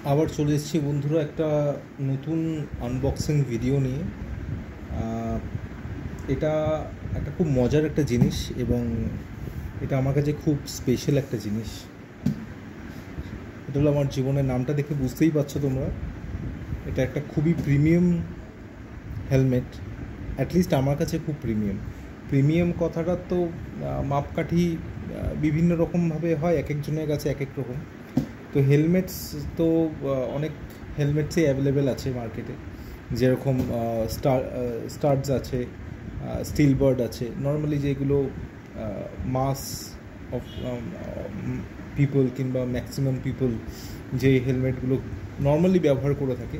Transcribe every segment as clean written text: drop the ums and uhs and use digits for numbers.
আবার চলে এসেছি বন্ধুরা একটা নতুন আনবক্সিং ভিডিও নিয়ে। আহ, এটা একটা খুব মজার একটা জিনিস এবং এটা আমার কাছে খুব স্পেশাল একটা জিনিস। এটা হলো আমার জীবনের নামটা দেখে বুঝতেই পারছো তোমরা, এটা একটা খুবই প্রিমিয়াম হেলমেট। অ্যাটলিস্ট আমার কাছে খুব প্রিমিয়াম। প্রিমিয়াম কথাটা তো মাপকাঠি বিভিন্ন রকমভাবে হয়, এক একজনের কাছে এক এক রকম। তো হেলমেটস তো অনেক হেলমেটসই অ্যাভেলেবেল আছে মার্কেটে, যেরকম স্টার্টস আছে, স্টিল বার্ড আছে, নর্মালি যেগুলো মাস অফ পিপল কিংবা ম্যাক্সিমাম পিপল যে হেলমেটগুলো নর্মালি ব্যবহার করে থাকে।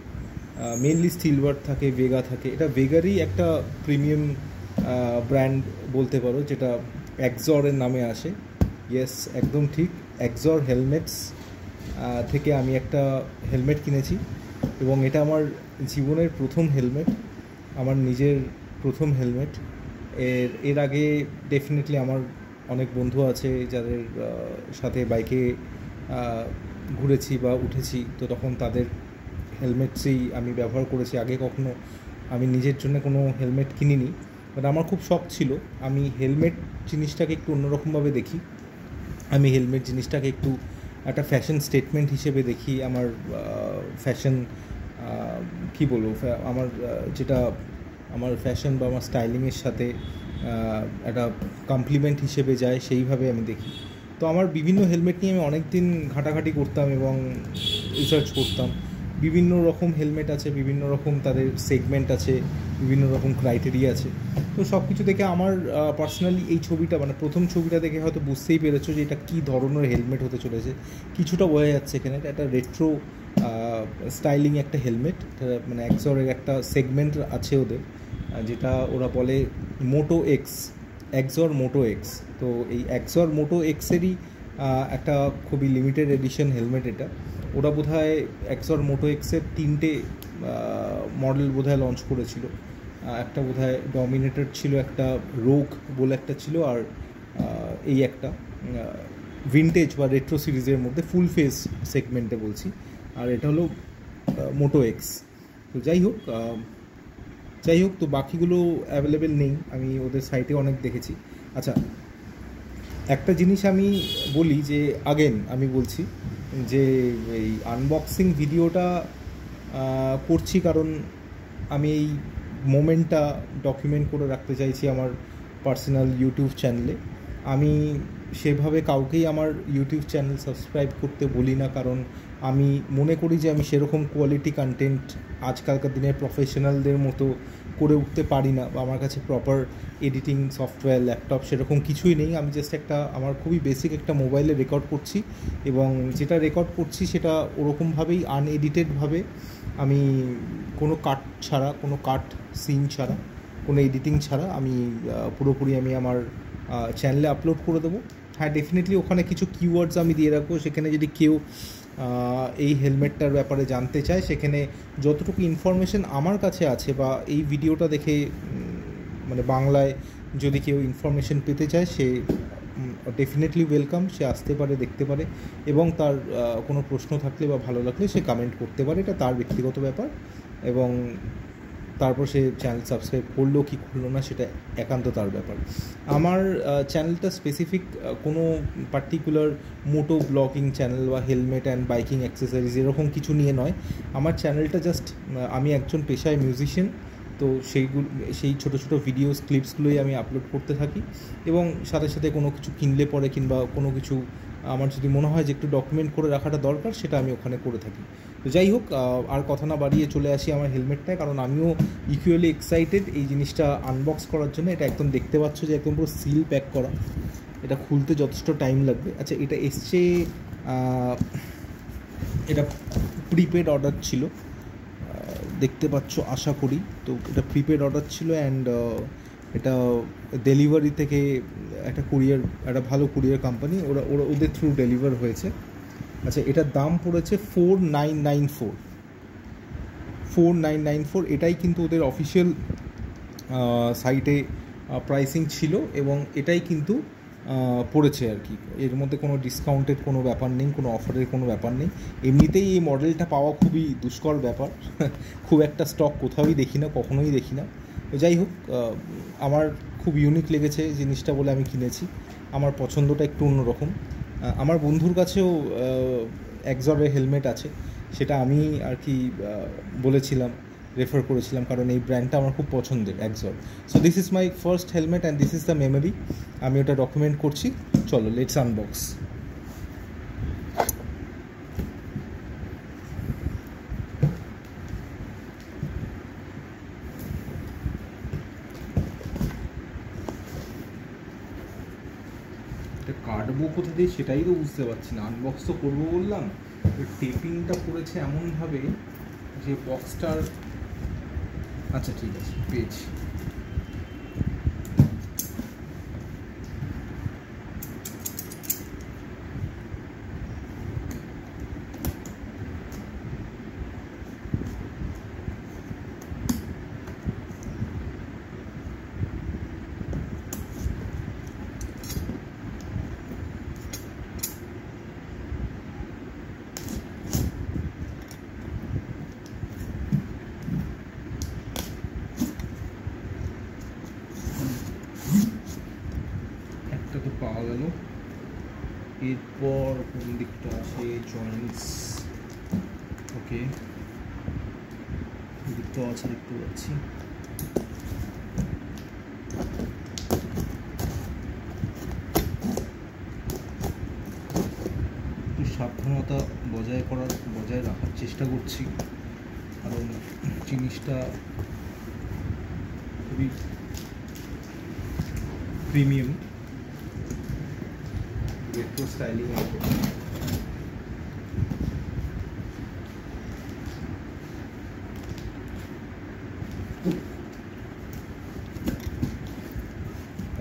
মেনলি স্টিল বার্ড থাকে, ভেগা থাকে। এটা ভেগারই একটা প্রিমিয়াম ব্র্যান্ড বলতে পারো, যেটা এক্সরের নামে আসে। ইয়েস, একদম ঠিক। এক্সর হেলমেটস থেকে আমি একটা হেলমেট কিনেছি এবং এটা আমার জীবনের প্রথম হেলমেট, আমার নিজের প্রথম হেলমেট। এর আগে ডেফিনেটলি আমার অনেক বন্ধু আছে যাদের সাথে বাইকে ঘুরেছি বা উঠেছি, তো তখন তাদের হেলমেটসই আমি ব্যবহার করেছি। আগে কখনো আমি নিজের জন্য কোনো হেলমেট কিনিনি, বাট আমার খুব শখ ছিল। আমি হেলমেট জিনিসটাকে একটু অন্যরকমভাবে দেখি। আমি হেলমেট জিনিসটাকে একটু একটা ফ্যাশন স্টেটমেন্ট হিসেবে দেখি। আমার ফ্যাশন কী বলবো, আমার যেটা আমার ফ্যাশন বা আমার স্টাইলিংয়ের সাথে একটা কমপ্লিমেন্ট হিসেবে যায়, সেইভাবে আমি দেখি। তো আমার বিভিন্ন হেলমেট নিয়ে আমি অনেক দিন ঘাটাঘাটি করতাম এবং রিসার্চ করতাম। বিভিন্ন রকম হেলমেট আছে, বিভিন্ন রকম তাদের সেগমেন্ট আছে, বিভিন্ন রকম ক্রাইটেরিয়া আছে। তো সব কিছু দেখে আমার পার্সোনালি এই ছবিটা, মানে প্রথম ছবিটা দেখে হয়তো বুঝতেই পেরেছো যে এটা কী ধরনের হেলমেট হতে চলেছে। কিছুটা বোঝা যাচ্ছে এখানে একটা রেট্রো স্টাইলিং একটা হেলমেট। মানে এক্সরের একটা সেগমেন্ট আছে ওদের, যেটা ওরা বলে মোটো এক্স, এক্সর মোটো এক্স। তো এই এক্সর মোটো এক্সেরই একটা খুবই লিমিটেড এডিশন হেলমেট এটা। ওরা বোধহয় এক্সর মোটো এক্সের 3টে মডেল বোধহয় লঞ্চ করেছিল। একটা বোধহয় ডমিনেটর ছিল, একটা রোগ বলে একটা ছিল, আর এই একটা ভিনটেজ বা রেট্রো সিরিজের মধ্যে ফুল ফেস সেগমেন্টে বলছি। আর এটা হলো মোটো এক্স। তো যাই হোক, তো বাকিগুলো অ্যাভেলেবেল নেই, আমি ওদের সাইটে অনেক দেখেছি। আচ্ছা, একটা জিনিস আমি বলি যে, আগেন আমি বলছি যে এই আনবক্সিং ভিডিওটা করছি কারণ আমি এই মোমেন্টটা ডকুমেন্ট করে রাখতে চাইছি আমার পার্সোনাল ইউটিউব চ্যানেলে। আমি সেভাবে কাউকেই আমার ইউটিউব চ্যানেল সাবস্ক্রাইব করতে বলি না, কারণ আমি মনে করি যে আমি সেরকম কোয়ালিটি কন্টেন্ট আজকালকার দিনের প্রফেশনালদের মতো করে উঠতে পারি না, বা আমার কাছে প্রপার এডিটিং সফটওয়্যার, ল্যাপটপ সেরকম কিছুই নেই। আমি জাস্ট একটা আমার খুবই বেসিক একটা মোবাইলে রেকর্ড করছি, এবং যেটা রেকর্ড করছি সেটা ওরকমভাবেই আনএডিটেডভাবে আমি কোনো কাট ছাড়া, কোনো কাট সিন ছাড়া, কোনো এডিটিং ছাড়া আমি পুরোপুরি আমি আমার চ্যানেলে আপলোড করে দেবো। হ্যাঁ, ডেফিনেটলি ওখানে কিছু কিওয়ার্ডস আমি দিয়ে রাখবো, সেখানে যদি কেউ এই হেলমেটটার ব্যাপারে জানতে চায়, সেখানে যতটুকু ইনফরমেশন আমার কাছে আছে, বা এই ভিডিওটা দেখে মানে বাংলায় যদি কেউ ইনফরমেশন পেতে চায়, সে ডেফিনেটলি ওয়েলকাম। সে আসতে পারে, দেখতে পারে, এবং তার কোনো প্রশ্ন থাকলে বা ভালো লাগলে সে কমেন্ট করতে পারে। এটা তার ব্যক্তিগত ব্যাপার, এবং তারপর সে চ্যানেল সাবস্ক্রাইব করলো কি করলো না সেটা একান্ত তার ব্যাপার। আমার চ্যানেলটা স্পেসিফিক কোনো পার্টিকুলার মোটো ব্লগিং চ্যানেল বা হেলমেট অ্যান্ড বাইকিং অ্যাক্সেসরিজ এরকম কিছু নিয়ে নয়। আমার চ্যানেলটা জাস্ট, আমি একজন পেশায় মিউজিশিয়ান, তো সেই ছোটো ছোটো ভিডিওস ক্লিপসগুলোই আমি আপলোড করতে থাকি, এবং সাথে সাথে কোনো কিছু কিনলে পরে কিংবা কোনো কিছু আমার যদি মনে হয় যে একটু ডকুমেন্ট করে রাখাটা দরকার, সেটা আমি ওখানে করে থাকি। তো যাই হোক, আর কথা না বাড়িয়ে চলে আসি আমার হেলমেটটায়, কারণ আমিও ইকুয়ালি এক্সাইটেড এই জিনিসটা আনবক্স করার জন্য। এটা একদম দেখতে পাচ্ছ যে একদম পুরো সিল প্যাক করা, এটা খুলতে যথেষ্ট টাইম লাগবে। আচ্ছা, এটা এসছে, এটা প্রিপেড অর্ডার ছিল, দেখতে পাচ্ছ আশা করি। তো এটা প্রিপেড অর্ডার ছিল, অ্যান্ড এটা ডেলিভারি থেকে একটা কুরিয়ার, একটা ভালো কুরিয়ার কোম্পানি, ওদের থ্রু ডেলিভার হয়েছে। আচ্ছা, এটার দাম পড়েছে 4994। 4994, এটাই কিন্তু ওদের অফিসিয়াল সাইটে প্রাইসিং ছিল, এবং এটাই কিন্তু পড়েছে আর কি। এর মধ্যে কোনো ডিসকাউন্টের কোনো ব্যাপার নেই, কোনো অফারের কোনো ব্যাপার নেই। এমনিতেই এই মডেলটা পাওয়া খুবই দুষ্কর ব্যাপার, খুব একটা স্টক কোথাওই দেখি না, কখনোই দেখি না। যাই হোক, আমার খুব ইউনিক লেগেছে জিনিসটা বলে আমি কিনেছি। আমার পছন্দটা একটু অন্যরকম। আমার বন্ধুর কাছেও এক্সরের হেলমেট আছে, সেটা আমি আর কি বলেছিলাম, রেফার করেছিলাম, কারণ এই ব্র্যান্ডটা আমার খুব পছন্দের, XOR. So this is my first helmet and this is the memory. আমি ওটা ডকুমেন্ট করছি। চলো, লেটস আনবক্স। এটা কাটবো কোথা দিয়ে সেটাই তো বুঝতে পারছি না। আনবক্স তো করবো বললাম, টেপিংটা করেছে এমনভাবে যে বক্সটার, আচ্ছা ঠিক আছে, পেয়েছি। একটা তো পাওয়া গেল। এরপর কোন দিকটা আছে? জয়েন্টস, ওকে, দিকটাও আছে, দেখতে পাচ্ছি। একটু সাবধানতা বজায় রাখার চেষ্টা করছি, কারণ জিনিসটা খুবই প্রিমিয়াম, রেট্রো স্টাইলিং আছে।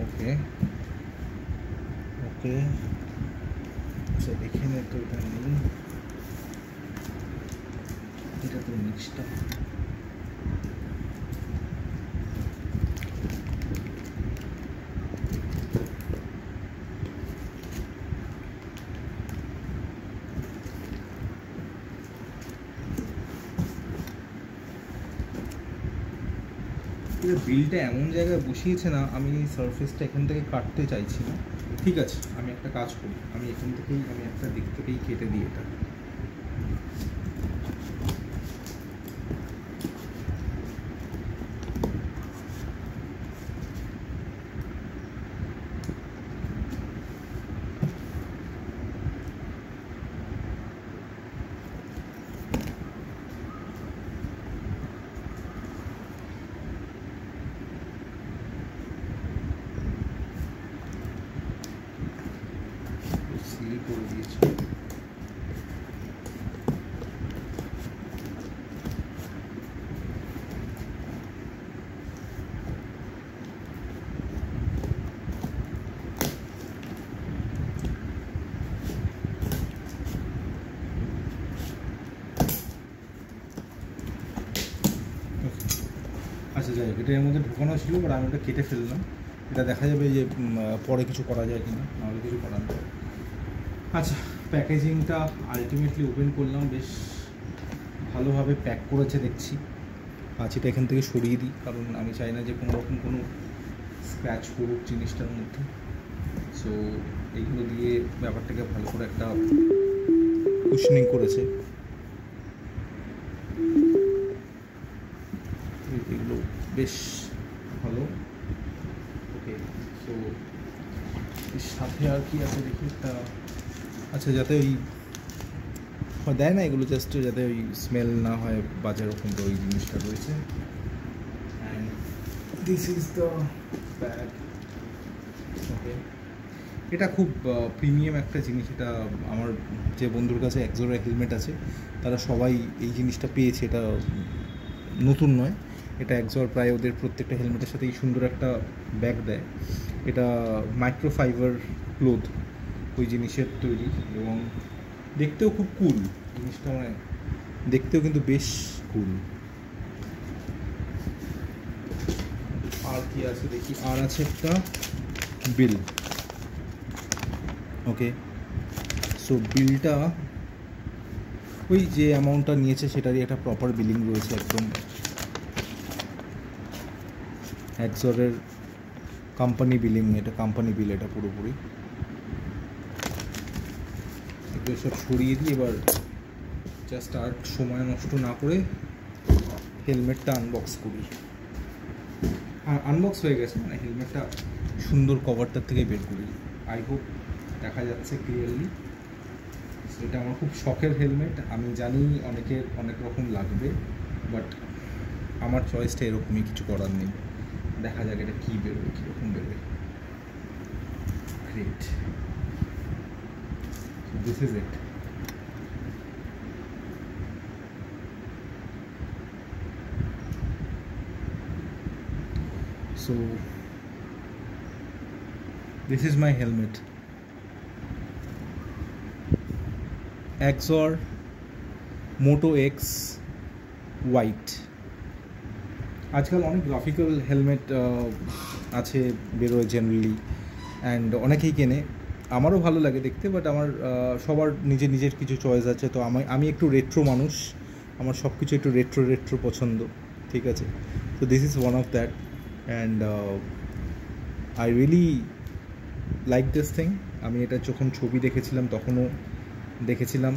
ওকে ওকে, আচ্ছা এখানে তো এটা নেই, এটা তো নিচটা। বিলটা এমন জায়গায় বসিয়েছে না, আমি সারফেসটা এখান থেকে কাটতে চাইছি না। ঠিক আছে, আমি একটা কাজ করি, আমি এখান থেকেই, আমি একটা দিক থেকেই কেটে দিই এটা। সিল করে দিয়েছি। আচ্ছা যাই হোক, এটা এর মধ্যে ঢোকানো ছিল, বাট আমি ওটা কেটে ফেললাম। এটা দেখা যাবে যে পরে কিছু করা যায় কিনা, নাহলে কিছু করার নেই। আচ্ছা, প্যাকেজিংটা আলটিমেটলি ওপেন করলাম, বেশ ভালোভাবে প্যাক করেছে দেখছি। এটা এখান থেকে সরিয়ে দিই, কারণ আমি চাই না যে কোনো রকম কোনো স্ক্র্যাচ করুক জিনিসটার মধ্যে। সো এইগুলো দিয়ে ব্যাপারটাকে ভালো করে একটা কুশনিং করেছে। এগুলো বেশ ভালো। ওকে, সো এর সাথে আর কি আছে দেখি একটা, আচ্ছা যাতে ওই দেয় না এগুলো, জাস্ট যাতে ওই স্মেল না হয় বাজে রকম, তো ওই জিনিসটা রয়েছে। And this is the bag. Okay, এটা খুব প্রিমিয়াম একটা জিনিস। এটা আমার যে বন্ধুর কাছে এক্সরের হেলমেট আছে, তারা সবাই এই জিনিসটা পেয়েছে। এটা নতুন নয়, এটা এক্সর প্রায় ওদের প্রত্যেকটা হেলমেটের সাথেই সুন্দর একটা ব্যাগ দেয়। এটা মাইক্রোফাইবার ক্লোথ ওই জিনিসের তৈরি, এবং দেখতেও খুব কুল জিনিসটা, মানে দেখতেও কিন্তু বেশ কুল। আর কি আছে দেখি, আর আছে একটা বিল। ওকে, সো বিলটা ওই যে অ্যামাউন্টটা নিয়েছে সেটারই একটা প্রপার বিলিং রয়েছে, একদম এক্সরের কোম্পানি বিলিং, এটা কোম্পানি বিল, এটা পুরোপুরি। এগুলো সব সরিয়ে দিয়ে এবার জাস্ট আর সময় নষ্ট না করে হেলমেটটা আনবক্স করি। আনবক্স হয়ে গেছে, মানে হেলমেটটা সুন্দর কভারটার থেকে বের করি। আই হোপ দেখা যাচ্ছে ক্লিয়ারলি। এটা আমার খুব শখের হেলমেট, আমি জানি অনেকের অনেক রকম লাগবে, বাট আমার চয়েসটা এরকমই, কিছু করার নেই। দেখা যাক এটা কী বেরোবে, কীরকম বেরোবে। Great, this is it. So this is my helmet, Exor Moto X white। আজকাল অনেক গ্রাফিক্যাল হেলমেট আছে বেরোয় জেনারেলি, অ্যান্ড অনেকেই কেনে, আমারও ভালো লাগে দেখতে, বাট আমার সবার নিজের নিজের কিছু চয়েস আছে। তো আমি একটু রেট্রো মানুষ, আমার সব কিছু একটু রেট্রো পছন্দ, ঠিক আছে। তো this is one of that, and I really like this thing. আমি এটা যখন ছবি দেখেছিলাম তখনও দেখেছিলাম,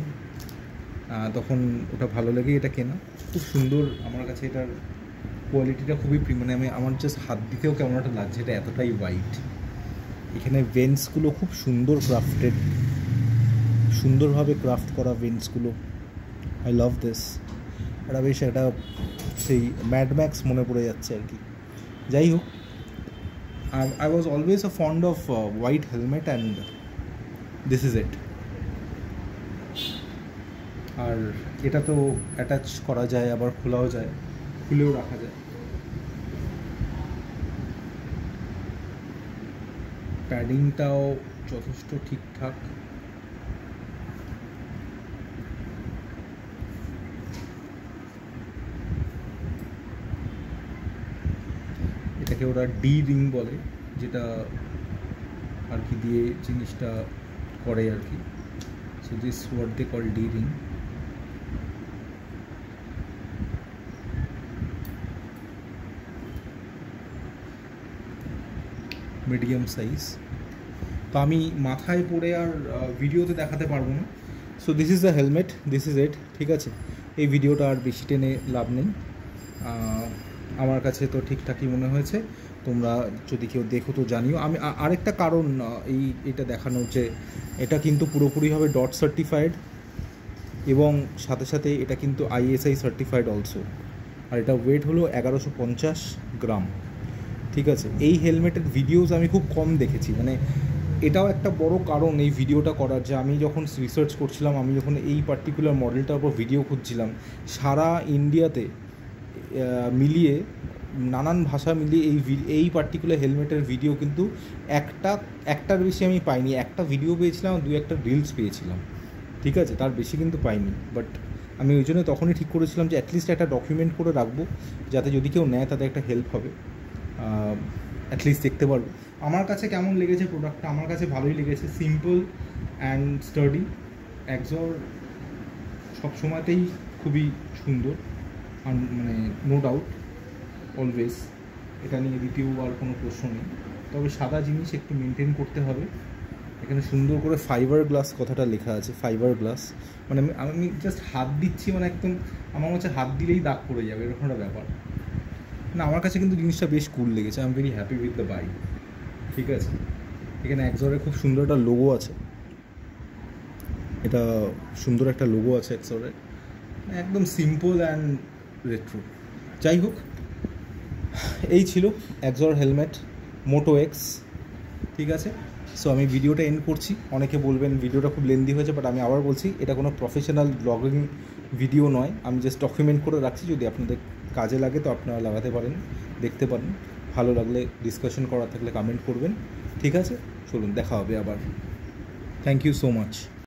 তখন ওটা ভালো লেগেই এটা কেনা। খুব সুন্দর আমার কাছে, এটার কোয়ালিটিটা খুবই মানে আমার জাস্ট হাত দিতেও কেমন একটা লাগছে, এটা এতটাই হোয়াইট। এখানে ভেন্টসগুলো খুব সুন্দর ক্রাফটেড, সুন্দরভাবে ক্রাফট করা ভেন্টসগুলো। I love this. এটা বেশ একটা সেই ম্যাড ম্যাক্স মনে পড়ে যাচ্ছে আর কি। যাই হোক, I was always a fond of white helmet, and this is it. আর এটা তো অ্যাটাচ করা যায়, আবার খোলাও যায়, খুলেও রাখা যায়। প্যাডিংটাও যথেষ্ট ঠিকঠাক। এটাকে ওরা ডি রিং বলে, যেটা আর কি দিয়ে জিনিসটা করে আর কি। So this what they call D ring. Medium size. তো আমি মাথায় পরে আর ভিডিওতে দেখাতে পারবো না। So this is the helmet, this is it, ঠিক আছে। এই ভিডিওটা আর বেশি টেনে লাভ নেই, আমার কাছে তো ঠিকঠাকই মনে হয়েছে। তোমরা যদি কেউ দেখো তো জানিও। আমি আরেকটা কারণ এটা দেখানোর, যে এটা কিন্তু পুরোপুরিভাবে ডট সার্টিফাইড, এবং সাথে সাথে এটা কিন্তু ISI সার্টিফাইড অলসো। আর এটা ওয়েট হলো 1150 গ্রাম, ঠিক আছে। এই হেলমেটের ভিডিওস আমি খুব কম দেখেছি, মানে এটাও একটা বড় কারণ এই ভিডিওটা করার, যে আমি যখন রিসার্চ করছিলাম, আমি যখন এই পার্টিকুলার মডেলটার উপর ভিডিও খুঁজছিলাম, সারা ইন্ডিয়াতে মিলিয়ে নানান ভাষা মিলিয়ে এই পার্টিকুলার হেলমেটের ভিডিও কিন্তু একটার বেশি আমি পাইনি। একটা ভিডিও পেয়েছিলাম, দু একটা রিলস পেয়েছিলাম, ঠিক আছে, তার বেশি কিন্তু পাইনি। বাট আমি ওই জন্য তখনই ঠিক করেছিলাম যে অ্যাটলিস্ট একটা ডকুমেন্ট করে রাখবো, যাতে যদি কেউ নেয় তাদের একটা হেল্প হবে, অ্যাটলিস্ট দেখতে পারবো। আমার কাছে কেমন লেগেছে প্রোডাক্টটা, আমার কাছে ভালোই লেগেছে, সিম্পল অ্যান্ড স্টাডি। এক্সর সবসময়তেই খুবই সুন্দর, মানে নো ডাউট, অলওয়েজ। এটা নিয়ে দ্বিতীয় আর কোনো প্রশ্ন নেই। তবে সাদা জিনিস একটু মেনটেন করতে হবে। এখানে সুন্দর করে ফাইবার গ্লাস কথাটা লেখা আছে, ফাইবার গ্লাস, মানে আমি জাস্ট হাত দিচ্ছি, মানে একদম আমার হচ্ছে হাত দিলেই দাগ পড়ে যাবে, এরকম একটা ব্যাপার না। আমার কাছে কিন্তু জিনিসটা বেশ কুল লেগেছে, I am very happy with the bike, ঠিক আছে। এখানে এক্সরের খুব সুন্দর একটা লোগো আছে, এটা সুন্দর একটা লোগো আছে এক্সরের, একদম সিম্পল অ্যান্ড রেট্রো। যাই হোক, এই ছিল এক্সর হেলমেট মোটো এক্স, ঠিক আছে। সো আমি ভিডিওটা এন্ড করছি। অনেকে বলবেন ভিডিওটা খুব লেন্দি হয়েছে, বাট আমি আবার বলছি, এটা কোনো প্রফেশনাল ব্লগিং ভিডিও নয়, আমি জাস্ট ডকুমেন্ট করে রাখছি। যদি আপনাদের কাজে লাগে তো আপনারা লাগাতে পারেন, দেখতে পারেন। ভালো লাগলে ডিসকাশন করা থাকলে কমেন্ট করবেন, ঠিক আছে। চলুন, দেখা হবে আবার। Thank you so much.